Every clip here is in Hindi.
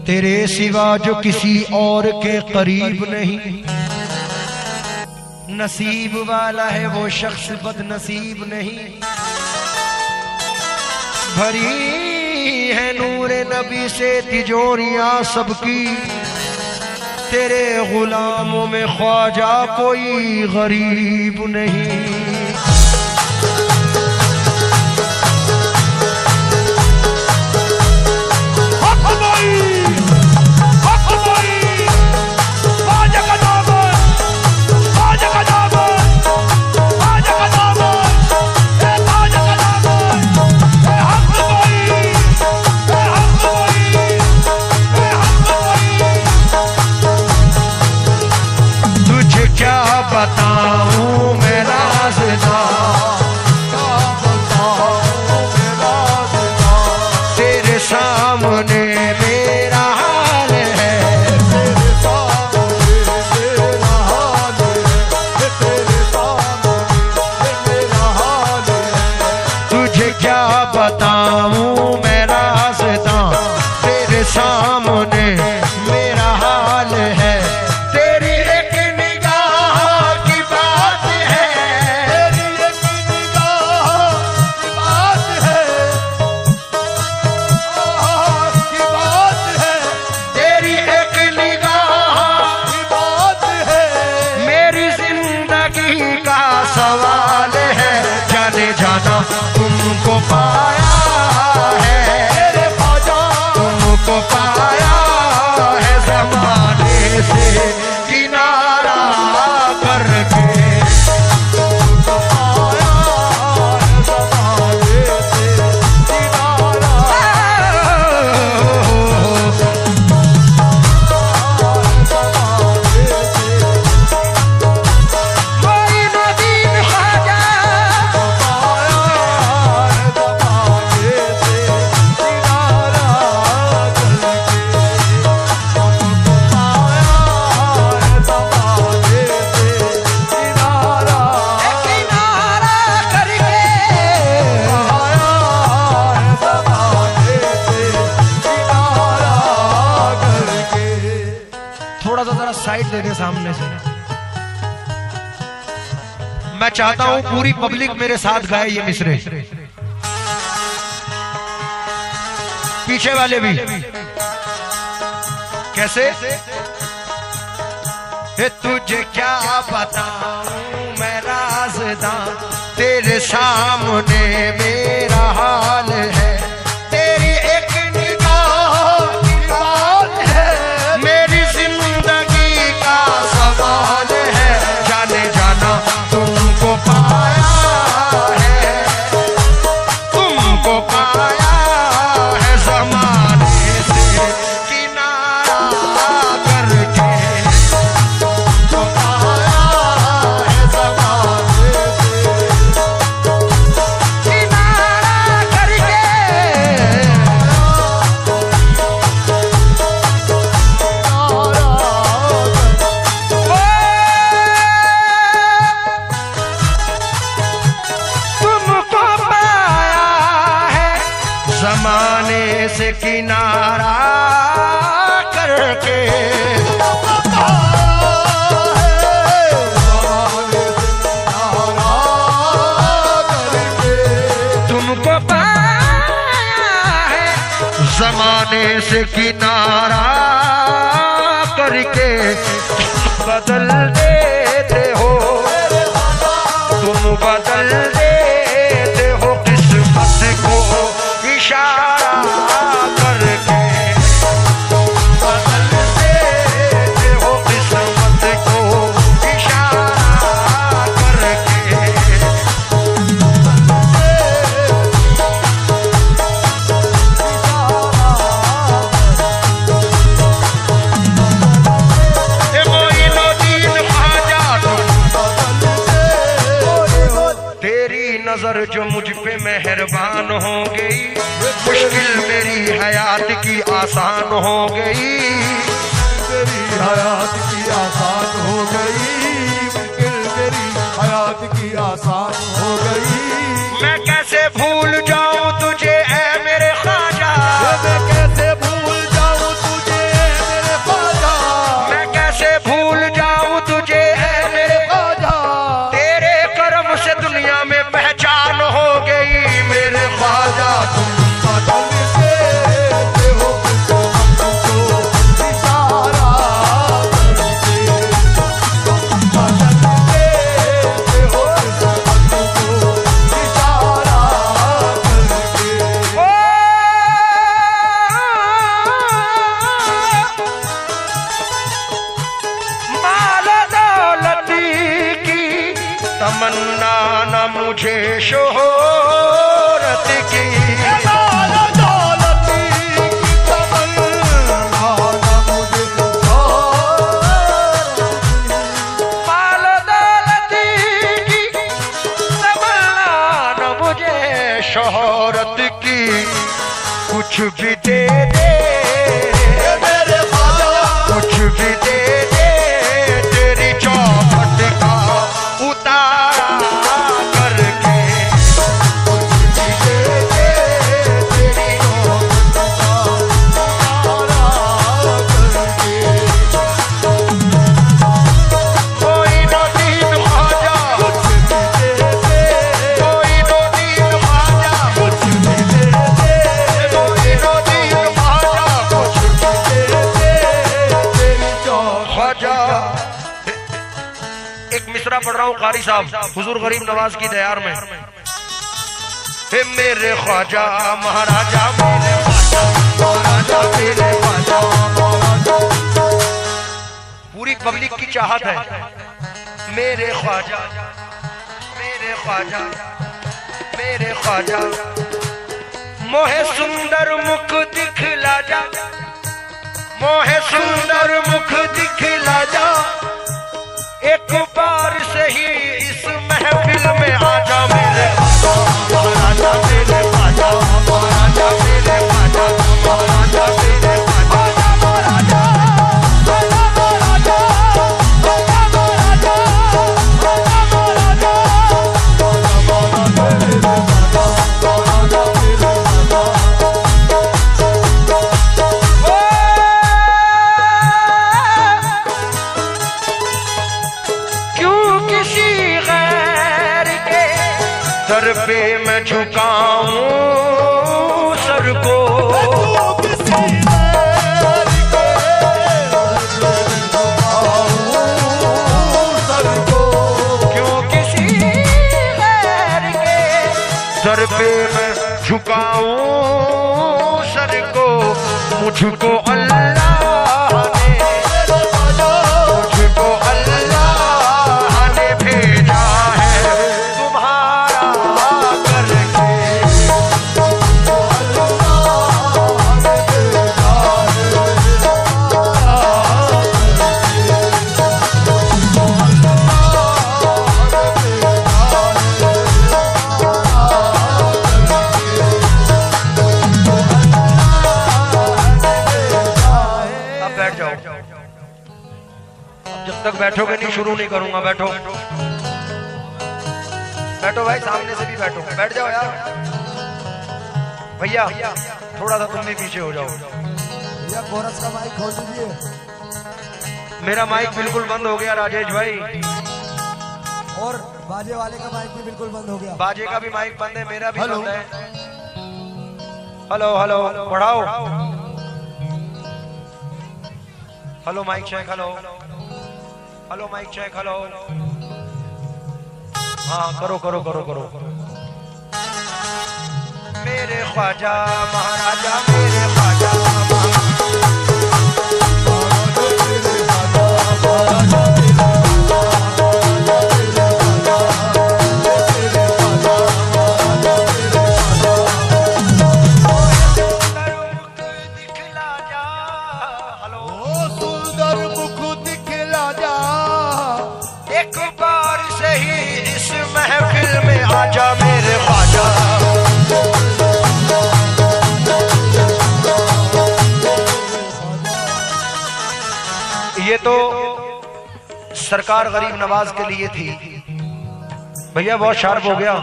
तेरे सिवा जो किसी और के करीब नहीं। नसीब वाला है वो शख्स बदनसीब नहीं। भरी है नूरे नबी से तिजोरियां सबकी, तेरे गुलामों में ख्वाजा कोई गरीब नहीं। बताऊं मैं राज़दां, तेरे सामने मेरा हाल है, तेरे सामने मेरा हाल है, तेरे सामने मेरा हाल है। तुझे क्या बताऊं मैं राज़दां, तेरे सामने मेरा हाल है। सवाल है जाने जाना तुमको पाया है, तुमको पाया है ज़माने से किनारा करके, तुमको पाया है ज़माने से किनारा। थोड़ा सा जरा साइड दे दे सामने से। मैं चाहता हूं पूरी पब्लिक मेरे साथ गाए ये मिसरे, पीछे वाले भी। कैसे? तुझे क्या बताऊं मैं राज़दां, तेरे सामने मेरा हाल है, तेरी एक निगाह की बात है, मेरी जिंदगी का सवाल है जाने जाना तुमको पाया है, तुमको पाया है ज़माने से किनारा करके, तुमको पाया है ज़माने से किनारा करके। तुमको पाया है ज़माने से किनारा करके, तुमको पाया है ज़माने से किनारा करके। बदल देते हो तुम, बदल देते हो किस्मत को इशारा करके, बदल देते हो किस्मत को इशारा करके। तेरी नजर जो मुझ पे मेहरबान हो गई, मुश्किल मेरी हयात की आसान हो गई, मेरी हयात की आसान हो गई, मुश्किल मेरी हयात की आसान हो गई। मैं कैसे भूल जाऊं तुझे ऐ मेरे ख्वाजा, मैं कैसे भूल जाऊं तुझे मुझे शोहरत की, माल दौलती की तमन्ना न मुझे शोहरत की, कुछ भी दे दे मेरे ख्वाजा, कुछ भी दे दे तेरी चौखट का उतारा करके, कुछ भी दे दे तेरी चौखट का उतारा करके। कोई न दीन ख्वाजा, कुछ भी दे दे, कोई न दीन ख्वाजा, कुछ भी दे दे, कोई न दीन ख्वाजा, कुछ भी दे दे तेरी ख्वाजा। एक मिसरा पढ़ रहा हूँ कारी साहब हुजूर गरीब नवाज की दयार में। हे मेरे ख्वाजा महाराजा, मेरे ख्वाजा महाराजा, मेरे ख्वाजा महाराजा, पूरी पब्लिक की चाहत है मेरे ख्वाजा, मेरे ख्वाजा, मेरे ख्वाजा, मोहे सुंदर मुख दिखला जा, मोहे सुंदर मुख दिखला जा, एक बार से ही इस महफिल में आजा मेरे महाराजा, मेरे ख्वाजा महाराजा, मेरे ख्वाजा महाराजा, मेरे ख्वाजा महाराजा, सर पे मैं झुकाऊं सर को, क्यों किसी गैर के सर पे मैं झुकाऊं सर को, मुझको अल्लाह ने, मुझको अल्लाह ने भेजा है तुम्हारा करके, जब तक बैठोगे नहीं शुरू नहीं करूंगा। बैठो बैठो भाई, सामने से भी बैठो, बैठ जाओ यार। भैया थोड़ा सा तुम भी पीछे हो जाओ। भैया कोरस का माइक खोल दीजिए। मेरा माइक बिल्कुल बंद हो गया राजेश भाई, और बाजे वाले का माइक भी बिल्कुल बंद हो गया। बाजे का भी माइक बंद है, मेरा भी बंद है। हेलो हेलो बढ़ाओ, hello mic check, hello hello mic check, hello, हाँ करो करो करो करो। मेरे ख्वाजा महाराजा, मेरे ख्वाजा आजा मेरे ख्वाजा। ये तो सरकार गरीब नवाज के लिए थी। भैया बहुत शार्प हो गया।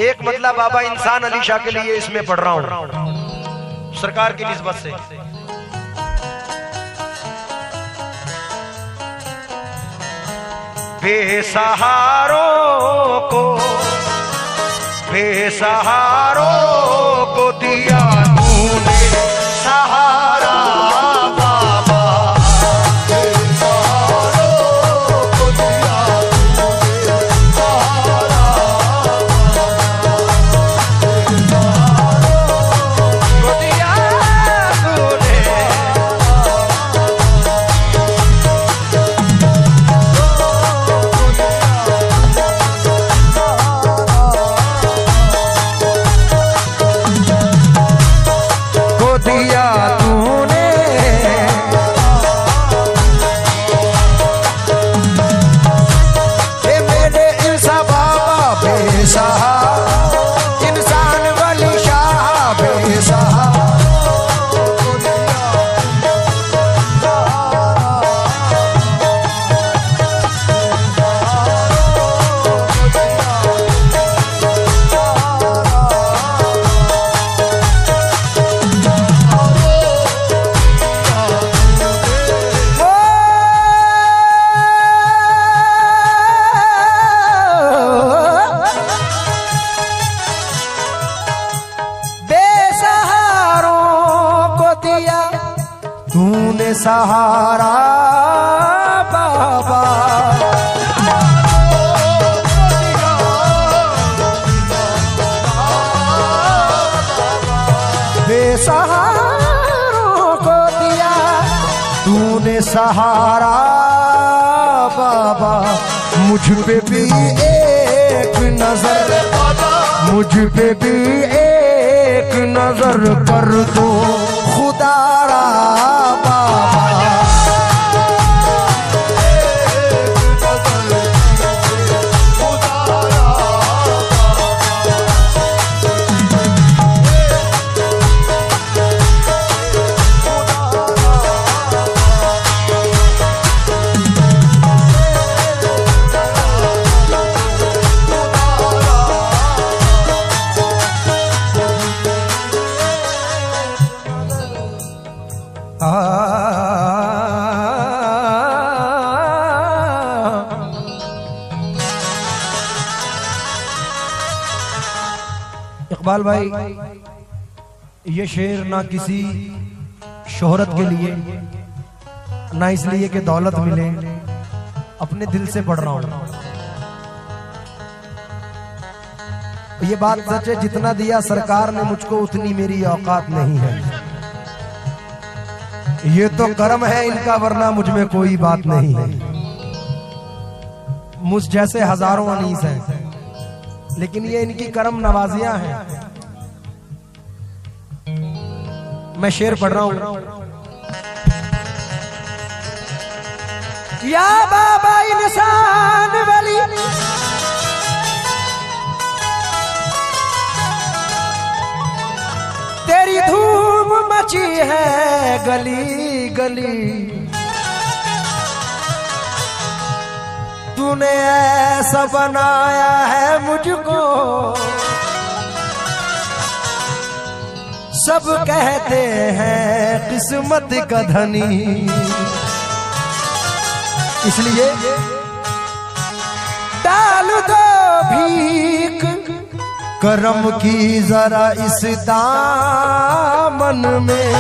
एक मतलब बाबा इंसान अली शाह के लिए इसमें पढ़ रहा हूं सरकार की निस्बत से। बेसहारों को दिया तूने सहारा बाबा, बेसहारों को दिया तूने सहारा को दिया तूने। तूने सहारा बाबा, बेसहारों को दिया तूने सहारा बाबा। मुझ पे भी एक नजर, मुझ पे भी एक नजर कर दो खुदारा बाबा। इकबाल भाई, ये शेर ना किसी शोहरत के लिए, ना इसलिए कि दौलत मिले, अपने दिल से पढ़ रहा हूं। ये बात सच है, जितना दिया सरकार ने मुझको उतनी मेरी औकात नहीं है। ये तो कर्म है इनका, वरना मुझ में कोई बात नहीं है। मुझ जैसे हजारों अनीस हैं, लेकिन ये इनकी कर्म नवाजियां हैं। मैं शेर पढ़ रहा हूं। या बाबा इंसान वाली, तेरी धूम मची है गली गली, तूने ऐसा बनाया है मुझको, सब कहते हैं किस्मत का धनी। इसलिए डाल दो भीख करम की जरा इस दामन में,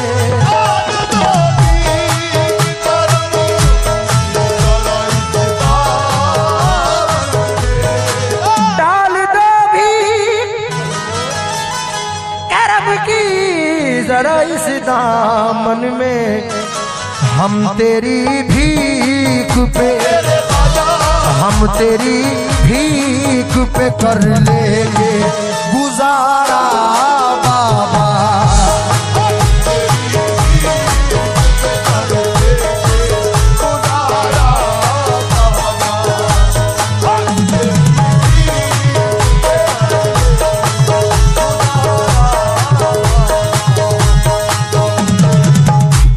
जरा इस दामन में। हम तेरी भीख पे, हम तेरी भीख पे कर लेंगे गुजारा बाबा।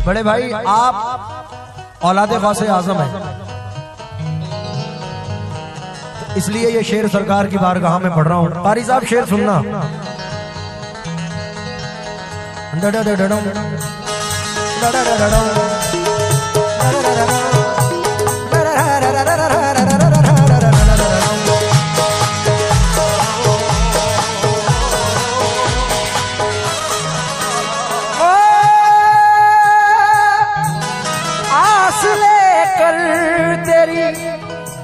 बड़े भाई, आप औलादे गौसे आजम हैं, तो इसलिए ये शेर सरकार की बारगाह में पढ़ रहा हूं। कारी साहब शेर सुनना।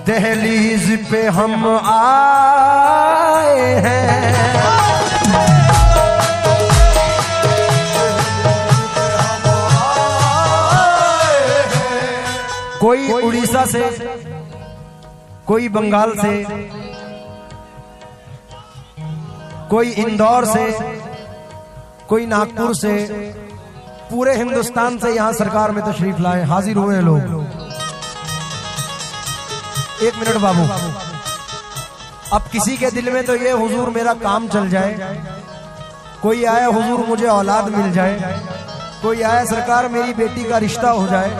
दहलीज पे हम आए हैं, कोई उड़ीसा से, कोई बंगाल से, कोई इंदौर से, कोई नागपुर से, पूरे हिंदुस्तान से यहां सरकार में तशरीफ लाए, हाजिर हुए लोग। एक मिनट बाबू, अब किसी के दिल में तो ये हुजूर मेरा काम चल जाए, कोई आया हुजूर मुझे औलाद मिल जाए, कोई आया सरकार मेरी बेटी का रिश्ता हो जाए,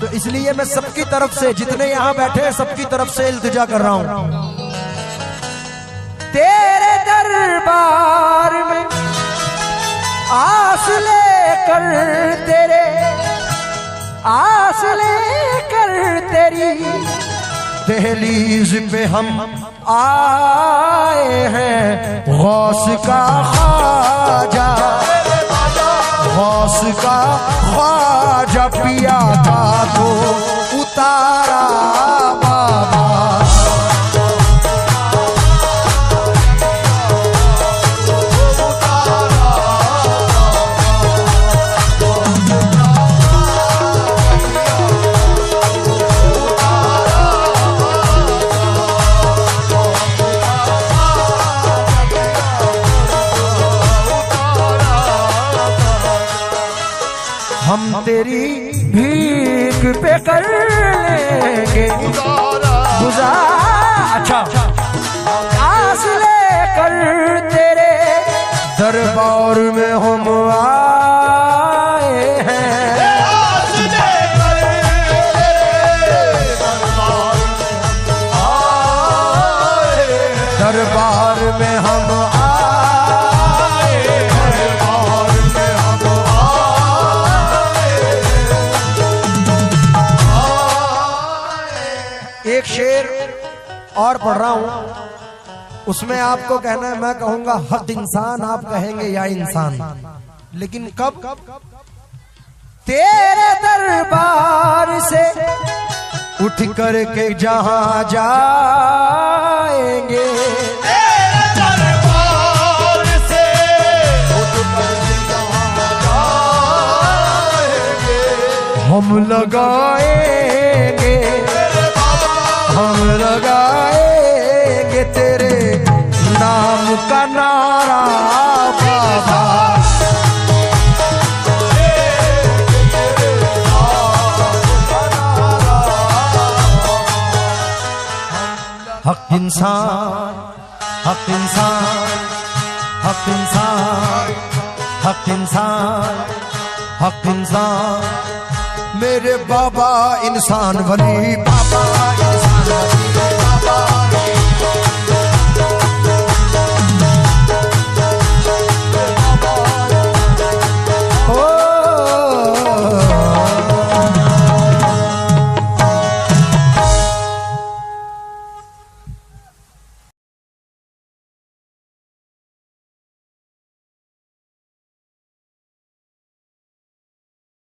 तो इसलिए मैं सबकी तरफ से, जितने यहाँ बैठे हैं सबकी तरफ से इल्तिजा कर रहा हूं। तेरे दरबार में आस लेकर, तेरे आस लेकर तेरी दहलीज पे हम आए हैं, गौस का ख्वाजा, गौस का ख्वाजा पिया था तो उतारा बाबा। हम तेरी भीख पे कर लेंगे गुजार। अच्छा, आस लेकर तेरे दरबार में हम आए हैं। दरबार में हम एक शेर और पढ़ रहा हूं, उसमें आपको कहना है, मैं कहूंगा हक इंसान, आप कहेंगे या इंसान। लेकिन कब? तेरे दरबार से उठ कर के जहां जाएंगे, तेरे दरबार से उठ कर जहां जाएंगे, हम लगाएंगे, हम लगाएंगे तेरे नाम का नारा बाबा। हक इंसान, हक इंसान, हक इंसान, हक इंसान, हक इंसान। मेरे बाबा इंसान वली, बाबा इंसान वली।